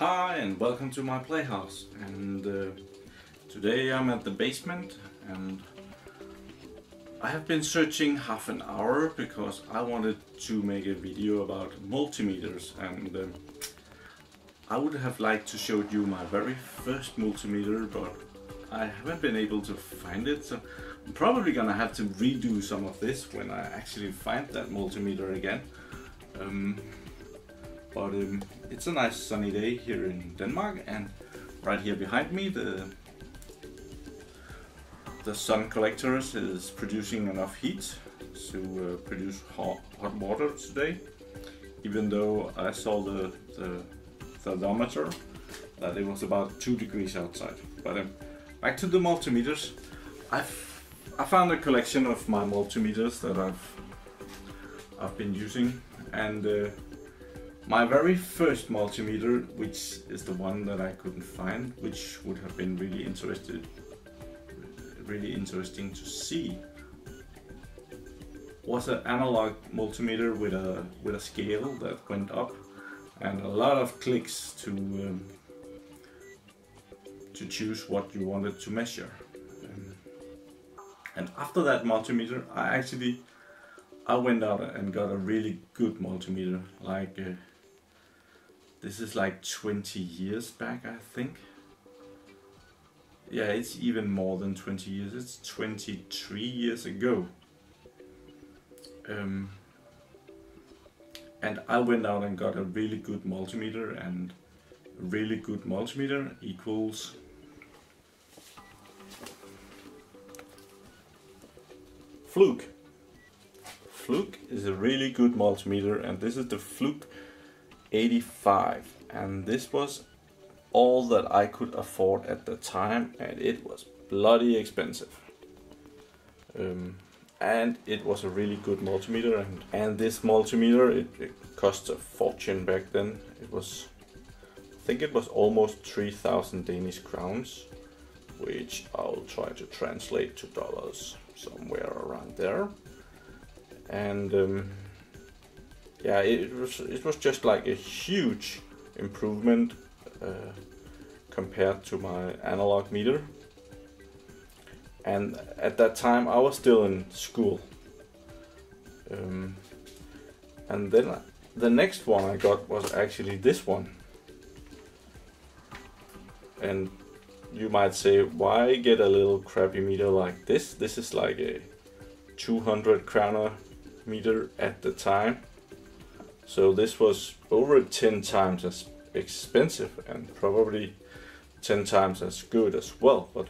Hi and welcome to my playhouse, and today I'm at the basement and I have been searching half an hour because I wanted to make a video about multimeters, and I would have liked to show you my very first multimeter, but I haven't been able to find it, so I'm probably gonna have to redo some of this when I actually find that multimeter again. But it's a nice sunny day here in Denmark, and right here behind me the sun collectors is producing enough heat to produce hot water today, even though I saw the thermometer that it was about 2 degrees outside. But back to the multimeters. I found a collection of my multimeters that I've been using, and my very first multimeter, which is the one that I couldn't find, which would have been really interesting to see, was an analog multimeter with a scale that went up and a lot of clicks to choose what you wanted to measure. And after that multimeter, I went out and got a really good multimeter. This is like 20 years back, I think. Yeah, it's even more than 20 years. It's 23 years ago. And I went out and got a really good multimeter, and a really good multimeter equals Fluke. Fluke is a really good multimeter, and this is the Fluke 85, and this was all that I could afford at the time, and it was bloody expensive. And it was a really good multimeter, and this multimeter it cost a fortune back then. I think it was almost 3,000 Danish crowns, which I'll try to translate to dollars, somewhere around there. And yeah, it was just like a huge improvement compared to my analog meter. And at that time I was still in school. And then the next one I got was actually this one. And you might say, why get a little crappy meter like this? This is like a 200 kroner meter at the time. So this was over 10 times as expensive and probably 10 times as good as well. But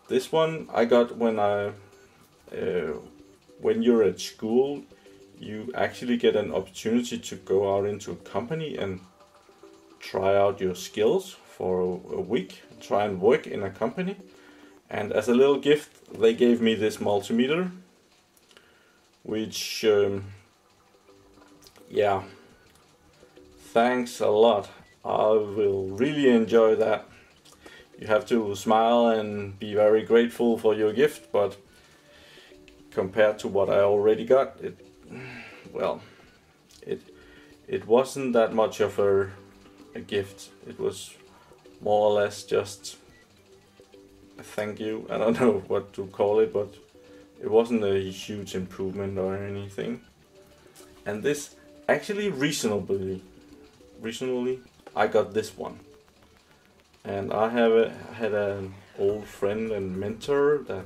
this one I got when you're at school, you actually get an opportunity to go out into a company and try out your skills for a week, try and work in a company. And as a little gift, they gave me this multimeter, which yeah, thanks a lot. I will really enjoy that. You have to smile and be very grateful for your gift, but compared to what I already got, it wasn't that much of a gift. It was more or less just a thank you. I don't know what to call it, but it wasn't a huge improvement or anything. And this actually recently I got this one, and I had an old friend and mentor that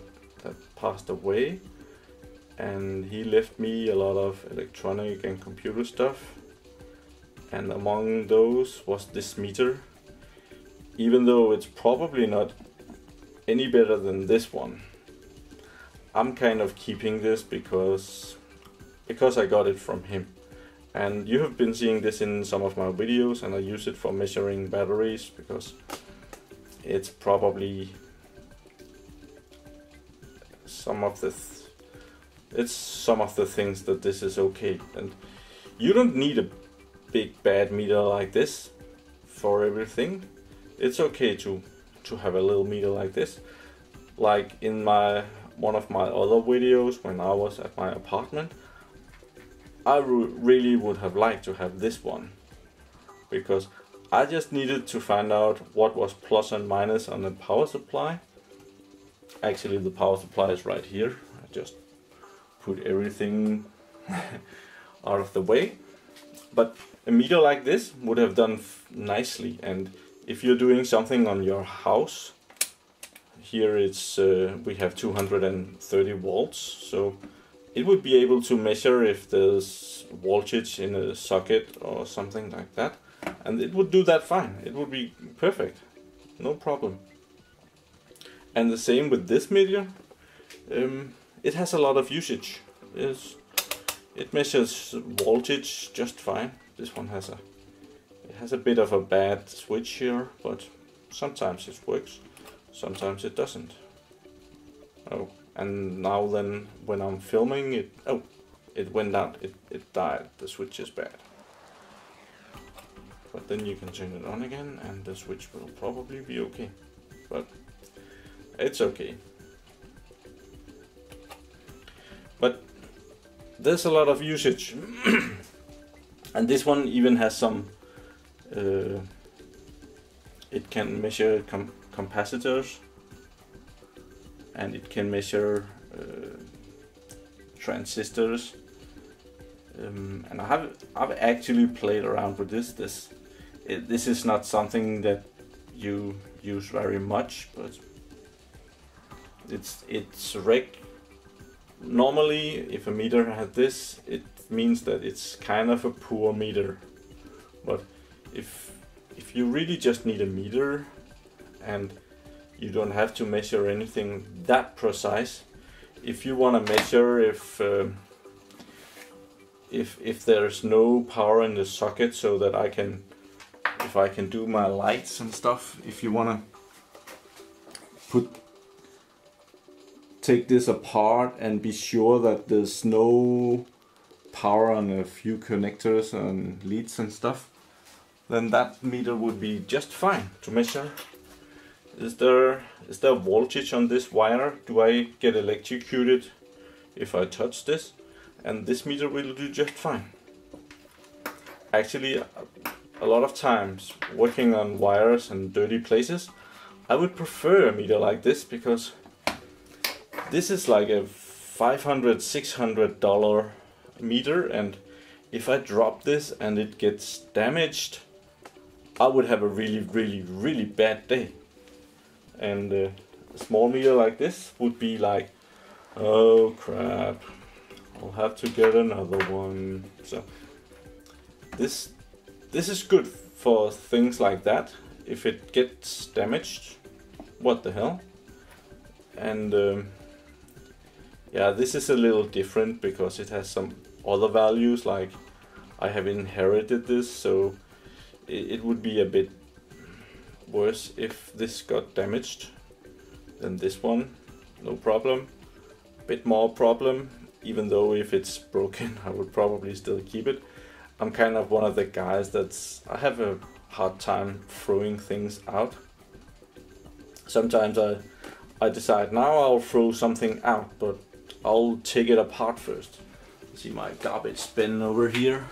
passed away, and he left me a lot of electronic and computer stuff, and among those was this meter. Even though it's probably not any better than this one, I'm kind of keeping this because I got it from him. And you have been seeing this in some of my videos, and I use it for measuring batteries because it's probably some of the things that this is okay. And you don't need a big bad meter like this for everything. It's okay to have a little meter like this. Like in one of my other videos when I was at my apartment, I really would have liked to have this one, because I just needed to find out what was plus and minus on the power supply. Actually, the power supply is right here. I just put everything out of the way. But a meter like this would have done nicely. And if you're doing something on your house, here it's we have 230 volts, so it would be able to measure if there's voltage in a socket or something like that, and it would do that fine. It would be perfect, no problem. And the same with this meter. It has a lot of usage. It measures voltage just fine. This one has a bit of a bad switch here, but sometimes it works, sometimes it doesn't. Oh, and now then when I'm filming it, oh, it went out, it died, the switch is bad. But then you can turn it on again and the switch will probably be okay. But it's okay. But there's a lot of usage. And this one even has some, it can measure capacitors, and it can measure transistors. And I've actually played around with this. This is not something that you use very much, but it's normally if a meter has this, it means that it's kind of a poor meter. But if you really just need a meter and you don't have to measure anything that precise, if you want to measure if there's no power in the socket, so that if I can do my lights and stuff, if you want to take this apart and be sure that there's no power on a few connectors and leads and stuff, then that meter would be just fine to measure. Is there voltage on this wire? Do I get electrocuted if I touch this? And this meter will do just fine. Actually, a lot of times working on wires and dirty places, I would prefer a meter like this, because this is like a $500–600 meter, and if I drop this and it gets damaged, I would have a really bad day. And a small meter like this would be like, oh crap, I'll have to get another one. So this is good for things like that. If it gets damaged, what the hell? And yeah, this is a little different because it has some other values, like I have inherited this, so it would be a bit worse if this got damaged than this one. No problem. Bit more problem, even though if it's broken I would probably still keep it. I'm kind of one of the guys I have a hard time throwing things out. Sometimes I decide now I'll throw something out, but I'll take it apart first. See my garbage bin over here.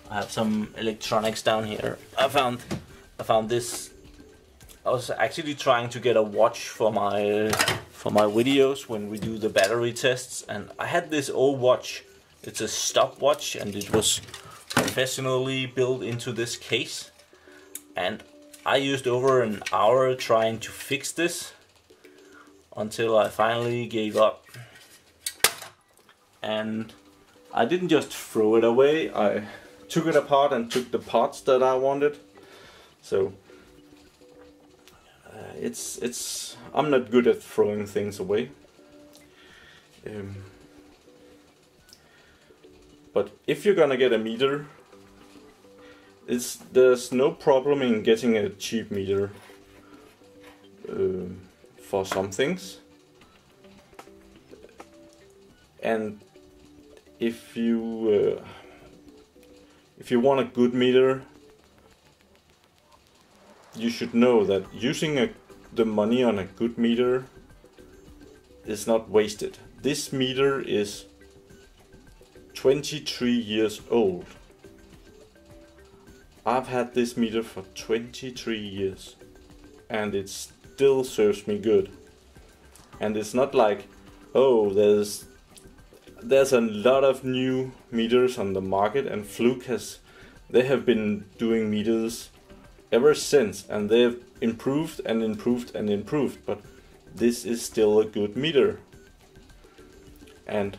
I have some electronics down here. I found this. I was actually trying to get a watch for my videos when we do the battery tests, and I had this old watch. It's a stopwatch, and it was professionally built into this case. And I used over an hour trying to fix this until I finally gave up. And I didn't just throw it away. I took it apart and took the parts that I wanted. So I'm not good at throwing things away. But if you're gonna get a meter, there's no problem in getting a cheap meter for some things. And if you want a good meter, you should know that using the money on a good meter is not wasted. This meter is 23 years old, I've had this meter for 23 years and it still serves me good. And it's not like, oh, there's a lot of new meters on the market, and Fluke they have been doing meters ever since, and they've improved and improved and improved, but this is still a good meter. And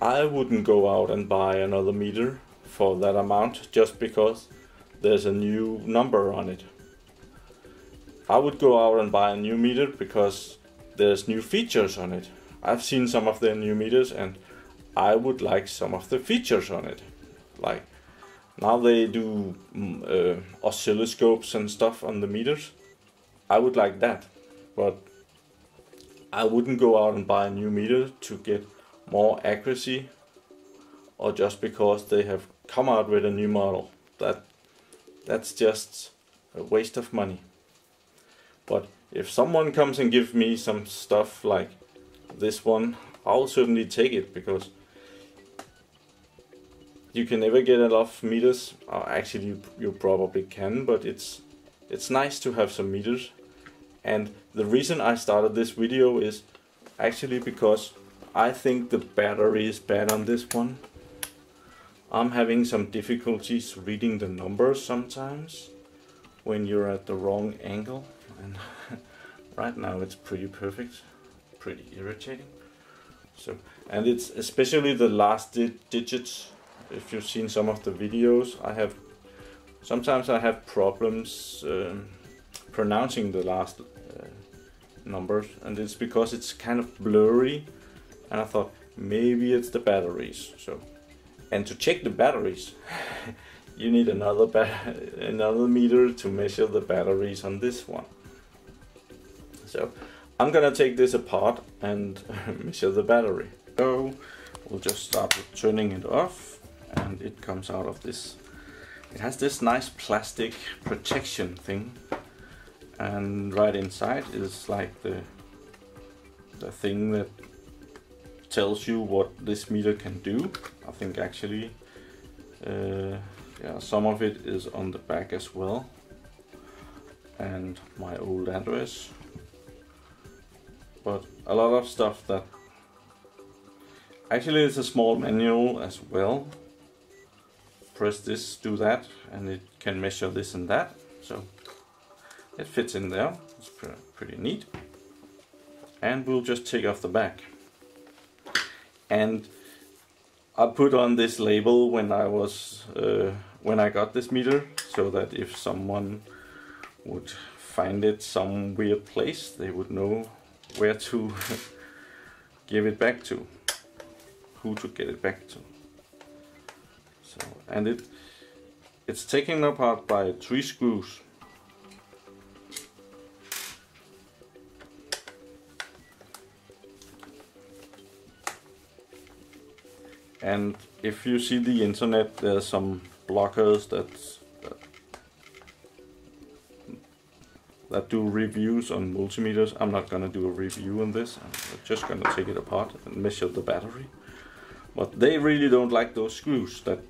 I wouldn't go out and buy another meter for that amount just because there's a new number on it. I would go out and buy a new meter because there's new features on it. I've seen some of their new meters and I would like some of the features on it. Like now they do oscilloscopes and stuff on the meters. I would like that, but I wouldn't go out and buy a new meter to get more accuracy or just because they have come out with a new model. That's just a waste of money. But if someone comes and gives me some stuff like this one, I'll certainly take it, because you can never get enough meters. Actually, you probably can, but it's nice to have some meters. And the reason I started this video is actually because I think the battery is bad on this one. I'm having some difficulties reading the numbers sometimes when you're at the wrong angle, and right now it's pretty perfect, pretty irritating. So, and it's especially the last digits. If you've seen some of the videos, sometimes I have problems pronouncing the last numbers, and it's because it's kind of blurry, and I thought maybe it's the batteries. So, and to check the batteries you need another meter to measure the batteries on this one. So I'm gonna take this apart and measure the battery. So we'll just start with turning it off, and it comes out of this. It has this nice plastic protection thing, and right inside is like the thing that tells you what this meter can do. I think actually yeah, some of it is on the back as well, and my old address, but a lot of stuff that actually it's a small manual as well. Press this, do that, and it can measure this and that, so it fits in there. It's pretty neat. And we'll just take off the back. And I put on this label when I got this meter, so that if someone would find it some weird place, they would know where to give it back to, who to get it back to. So, and it's taken apart by 3 screws. And if you see the internet, there's some bloggers that do reviews on multimeters. I'm not gonna do a review on this. I'm just gonna take it apart and measure the battery. But they really don't like those screws that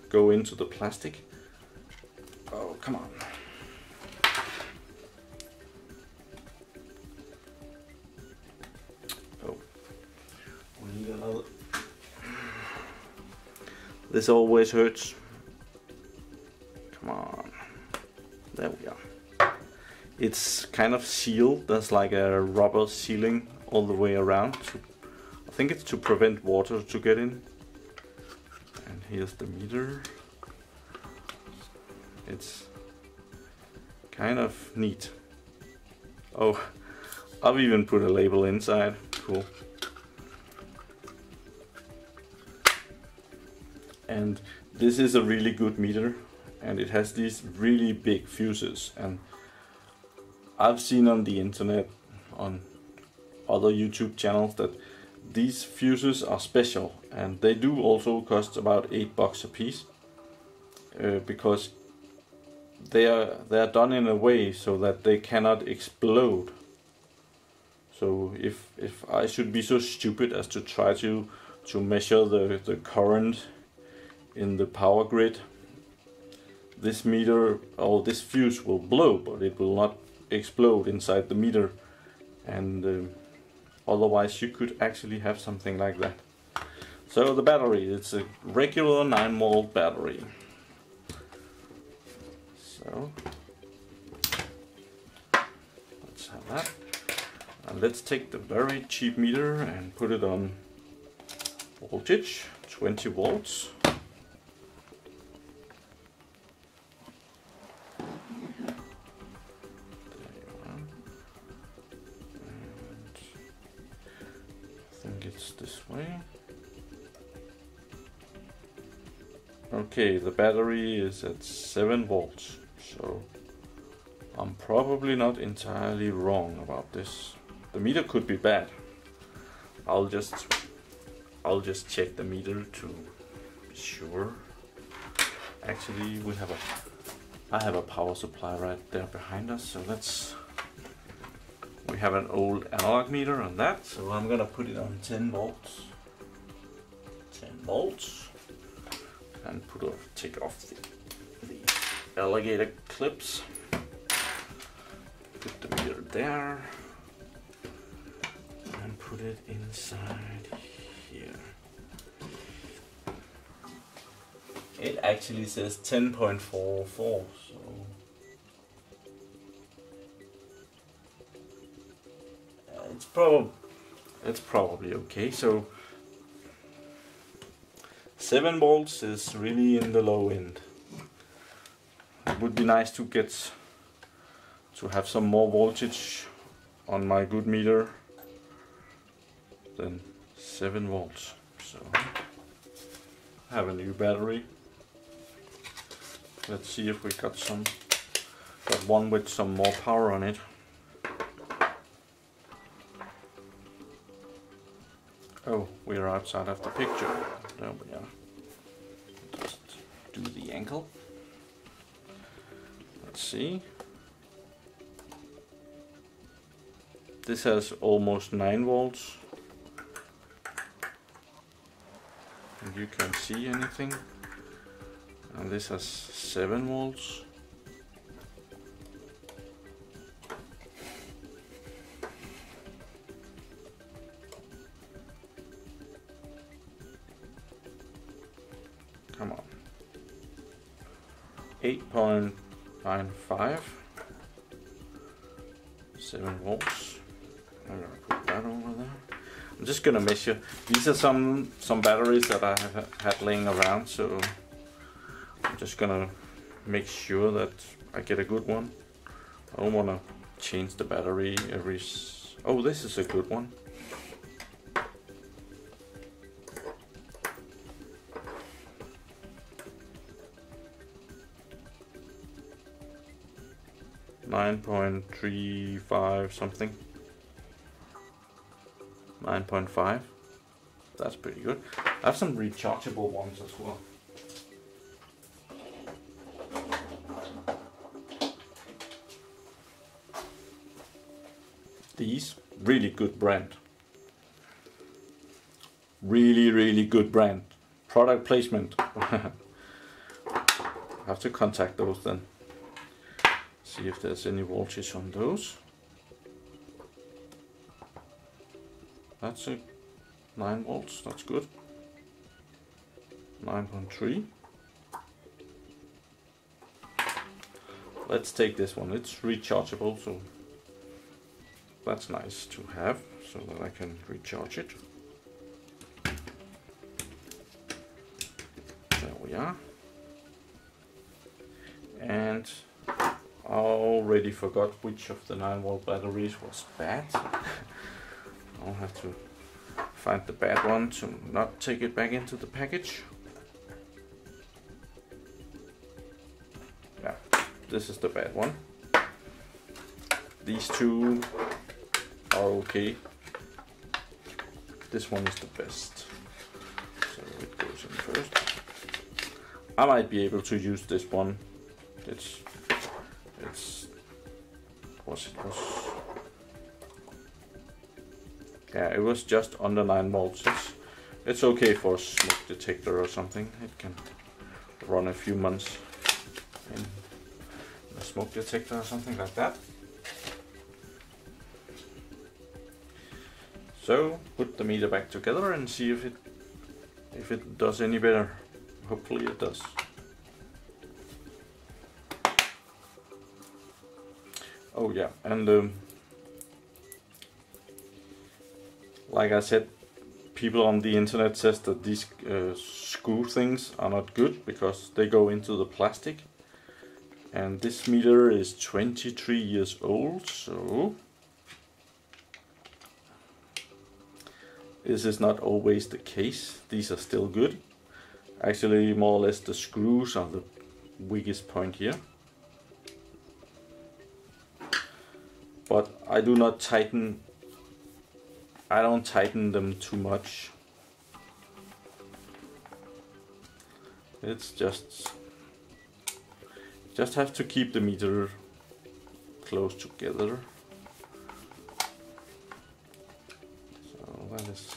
go into the plastic. Oh, come on. Oh, we need another. This always hurts. Come on. There we are. It's kind of sealed. There's like a rubber sealing all the way around. I think it's to prevent water to get in. And here's the meter. It's kind of neat. Oh, I've even put a label inside. Cool. And this is a really good meter, and it has these really big fuses, and I've seen on the internet, on other YouTube channels, that these fuses are special, and they do also cost about $8 a piece, because they are done in a way so that they cannot explode. So if I should be so stupid as to try to measure the current in the power grid, this meter or this fuse will blow, but it will not explode inside the meter, and otherwise you could actually have something like that. So the battery, it's a regular 9-volt battery. So let's have that, and let's take the very cheap meter and put it on voltage 20 volts. It's this way. Okay, the battery is at 7 volts, so I'm probably not entirely wrong about this. The meter could be bad. I'll just check the meter to be sure. Actually, I have a power supply right there behind us, so we have an old analog meter on that, so I'm gonna put it on 10 volts. 10 volts. And take off the alligator clips. Put the meter there. And put it inside here. It actually says 10.44, so it's probably okay. So 7 volts is really in the low end. It would be nice to have some more voltage on my good meter than 7 volts. So I have a new battery. Let's see if we got one with some more power on it. Oh, we're outside of the picture. There we are. Just do the angle. Let's see. This has almost 9 volts. And you can't see anything. And this has 7 volts. Come on. 8.95. 7 volts. I'm gonna put that over there. I'm just gonna measure. These are some batteries that I have had laying around, so I'm just gonna make sure that I get a good one. I don't wanna change the battery every. Oh, this is a good one. .35 something. 9.5. That's pretty good. I have some rechargeable ones as well. These, really good brand. Really good brand. Product placement. I have to contact those then. See if there's any voltage on those. That's a 9 volts, that's good. 9.3. Let's take this one. It's rechargeable, so that's nice to have, so that I can recharge it. There we are. And I already forgot which of the 9-volt batteries was bad. I'll have to find the bad one to not take it back into the package. Yeah, this is the bad one. These two are okay. This one is the best. So it goes in first. I might be able to use this one. It was just under 9 volts. It's okay for a smoke detector or something. It can run a few months. in a smoke detector or something like that. So put the meter back together and see if it does any better. Hopefully it does. Oh yeah, and like I said, people on the internet says that these screw things are not good because they go into the plastic. And this meter is 23 years old, so this is not always the case. These are still good. Actually, more or less the screws are the weakest point here. But I don't tighten them too much. It's just have to keep the meter close together. So that is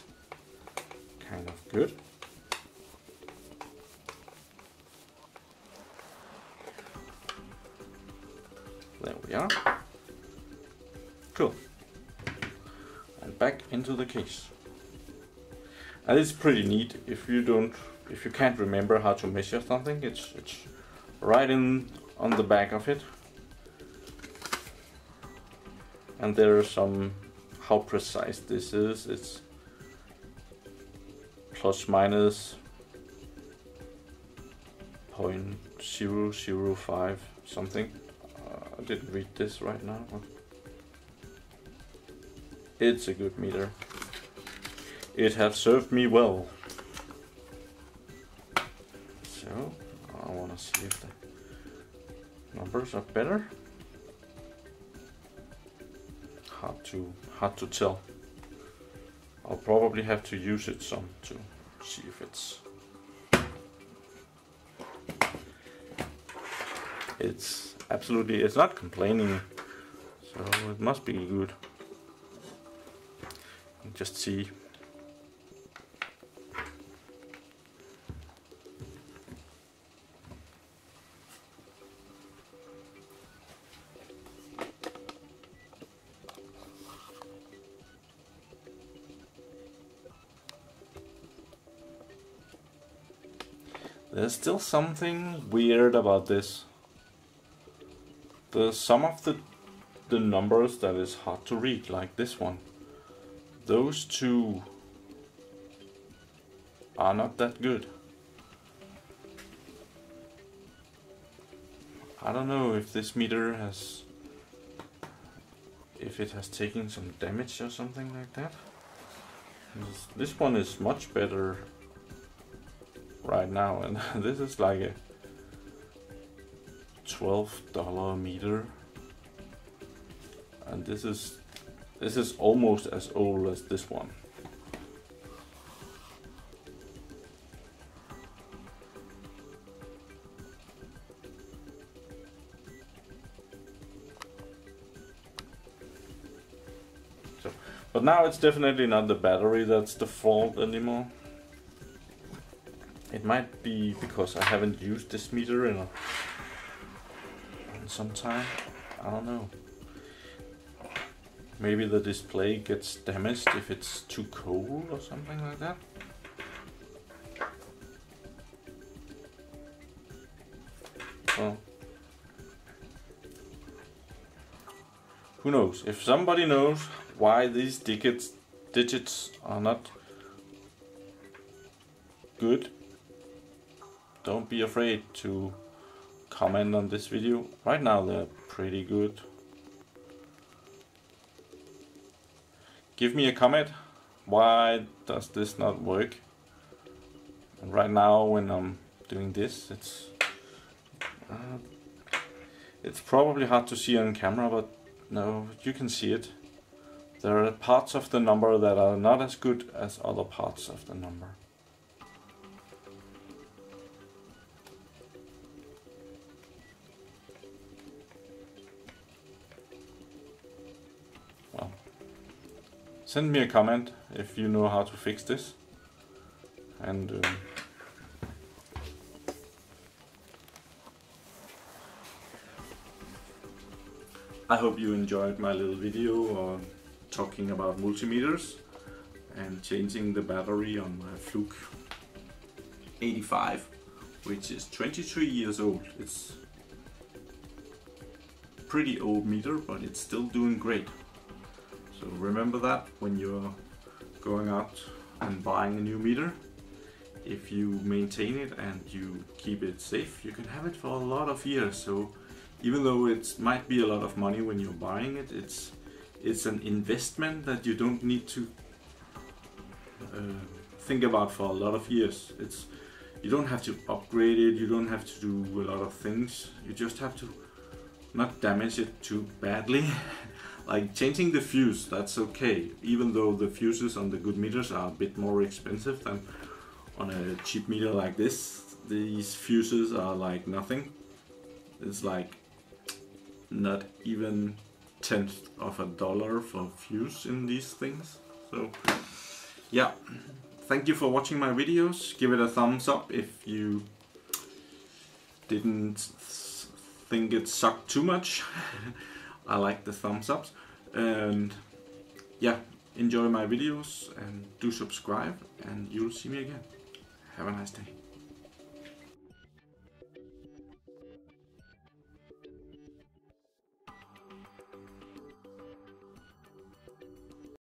kind of good. There we are. Cool. And back into the case. And it's pretty neat. If you can't remember how to measure something, it's right on the back of it. And there are some how precise this is. It's plus minus 0.005 something. I didn't read this right now. It's a good meter. It has served me well. So I want to see if the numbers are better. Hard to tell. I'll probably have to use it some to see if it's absolutely, it's not complaining, so it must be good. Just see. There's still something weird about this. There's some of the numbers that is hard to read, like this one. Those two are not that good. I don't know if this meter has taken some damage or something like that. This one is much better right now, and this is like a $12 meter, and this is almost as old as this one. So, but now it's definitely not the battery that's the fault anymore. It might be because I haven't used this meter in some time. I don't know. Maybe the display gets damaged if it's too cold or something like that. Well, who knows? If somebody knows why these digits are not good, don't be afraid to comment on this video. Right now they're pretty good. Give me a comment. Why does this not work? And right now when I'm doing this, it's probably hard to see on camera, but no, you can see it. There are parts of the number that are not as good as other parts of the number. Well, send me a comment if you know how to fix this, and I hope you enjoyed my little video on talking about multimeters and changing the battery on my Fluke 85, which is 23 years old. It's a pretty old meter, but it's still doing great. So remember that when you're going out and buying a new meter. If you maintain it and you keep it safe, you can have it for a lot of years. So even though it might be a lot of money when you're buying it, it's an investment that you don't need to think about for a lot of years. You don't have to upgrade it, you don't have to do a lot of things. You just have to not damage it too badly. Like changing the fuse, that's okay, even though the fuses on the good meters are a bit more expensive than on a cheap meter like this. These fuses are like nothing. It's like not even $0.1 for fuse in these things. So yeah, thank you for watching my videos. Give it a thumbs up if you didn't think it sucked too much. I like the thumbs ups. And yeah, enjoy my videos and do subscribe, and you'll see me again. Have a nice day.